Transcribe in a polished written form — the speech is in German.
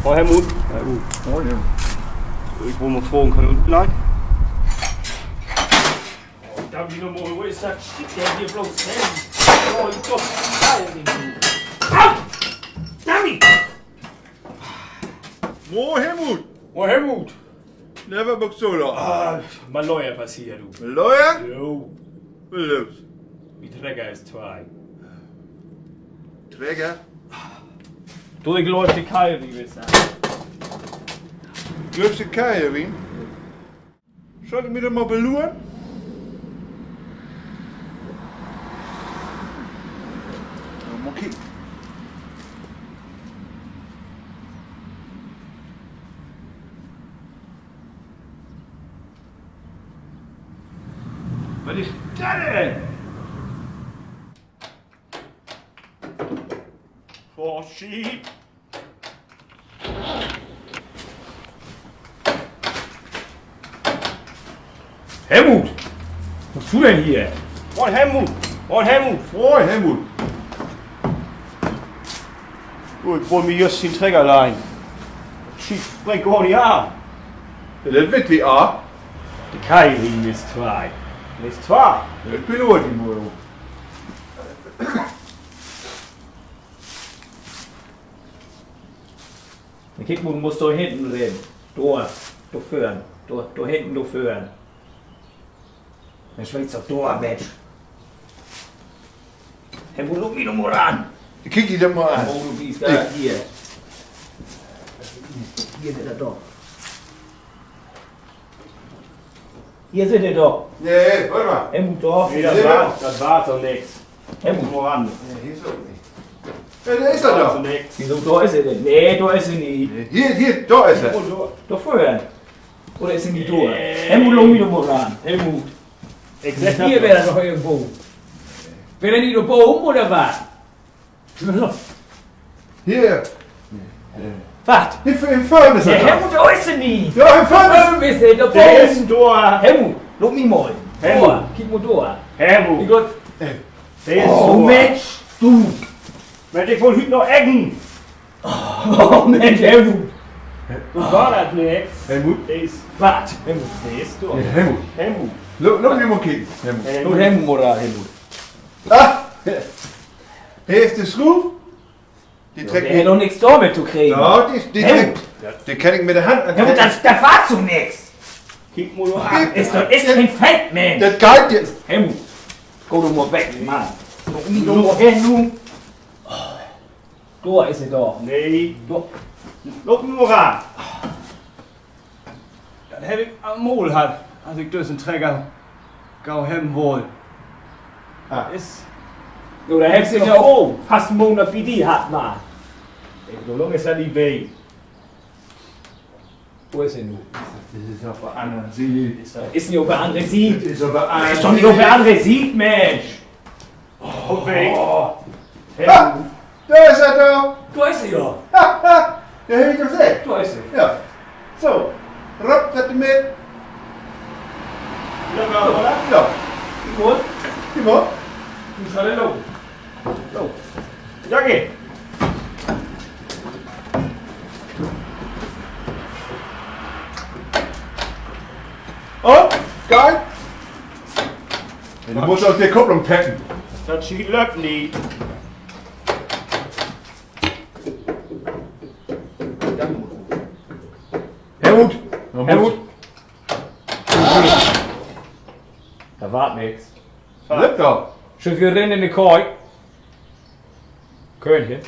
Oh, Helmut. Moin. Ich wollte mal fragen, kann ich unten bleiben? Oh, dann wieder mal, wo ist das? Steht der hier bloß hin? Oh, ich doch Au! Dami! Wo Helmut? Oh, Helmut! Never Boxola. Ah, mal Leuer passiert, du. Lawyer? Jo, Was los? wie Träger ist zwei. Träger? Durchläuft die Keil, wie wir sagen. Läufst du Kairin? Soll ich mir doch mal beluren? Mal kicken. Was ist das denn? Oh, shit. Helmut! Was tust du denn hier? Moin Helmut! Moin Helmut! Moin Helmut. Du, ich wollte mir just den Träger leihen. Shit, spring gar nicht an. Das wird wie A. Die Keilriemen ist zwei. Ist zwei. Das bin auch die Moro. Guck mal, du musst da hinten reden. Da führen. Da hinten, da führen. Mensch, willst doch da, Mensch. Helmut, guck mich doch mal an. Kick dich doch mal an. Oh, du bist da, hier. Hier sind er doch. Hier sind er doch. Nee, warte mal. Helmut, doch. Nee, Ja. das war doch nix. Helmut, Voran. Ja, hier ist er nicht. Ja, da ist er Das war doch. nix. wieso, da ist er denn? Nee, da ist er nicht. Hier, da ist er. Da führen. Oder ist er nicht da? Helmut, guck mich doch mal an. Helmut. Exakt. Hier wäre er doch irgendwo. Wäre er nicht da oben oder was? Hier. Was? Hier im Föhn ist Der er doch. Helmut, da ist er nicht. Ja, im Föhn ist Warum ist er da Der ist oben? da. Helmut, guck mich mal. Helmut. Da, guck mal da. Wie Helmut. Gott. Der ist Oh da. Mensch, du. Mensch, ich wollte heute noch Eggen. Oh Mensch, Helmut. Du war das nix. Helmut. Der ist. Was? Helmut, der ist da. Ja, Helmut. Helmut. Lass mich mal kicken. Helmut. Nur Helmut oder Helmut. Ah! Hier ist der Schruf. Die Der trägt hat doch nichts damit zu kriegen. Ja, die Helmut. trägt. Die kann ich mit der Hand Helmut, das war zu nix. Kick mal noch an. Ist kein Fett, Mensch. Das geht jetzt. Helmut, geh doch mal weg, Mann. Guck mich doch mal hin, du. Da ist er doch. Nee. Da. Look nur ran. Das hätte ich am Maul hat, als ich diesen Träger gau haben wollte. Ah. Ist. Du, da hättest du Ist ja doch auch oben. fast einen Monat wie die hat, Mann. So lange ist er nicht weg. Wo ist er nun? Das ist auf der anderen Seite. Ist nicht, ob er andere sieht. Das ist aber Ist doch nicht, ob er andere sieht, Mensch. Und weg. Oh, Ah, da ist er da. da ist er ja. Ha, ha. Ja, hab ich doch gesehen. Da ist er. Ja. So. Rob, das mit. Ja, oder? Ja. Gut. Gib mal. Du schau dir los. Los. Ja, geh. Und? Geil. Du musst auf die Kupplung packen. Das schied läuft nicht. Helmut. Helmut. Da wart nichts. Lebt doch. Schön, wir rennen in die Koi. Könchen.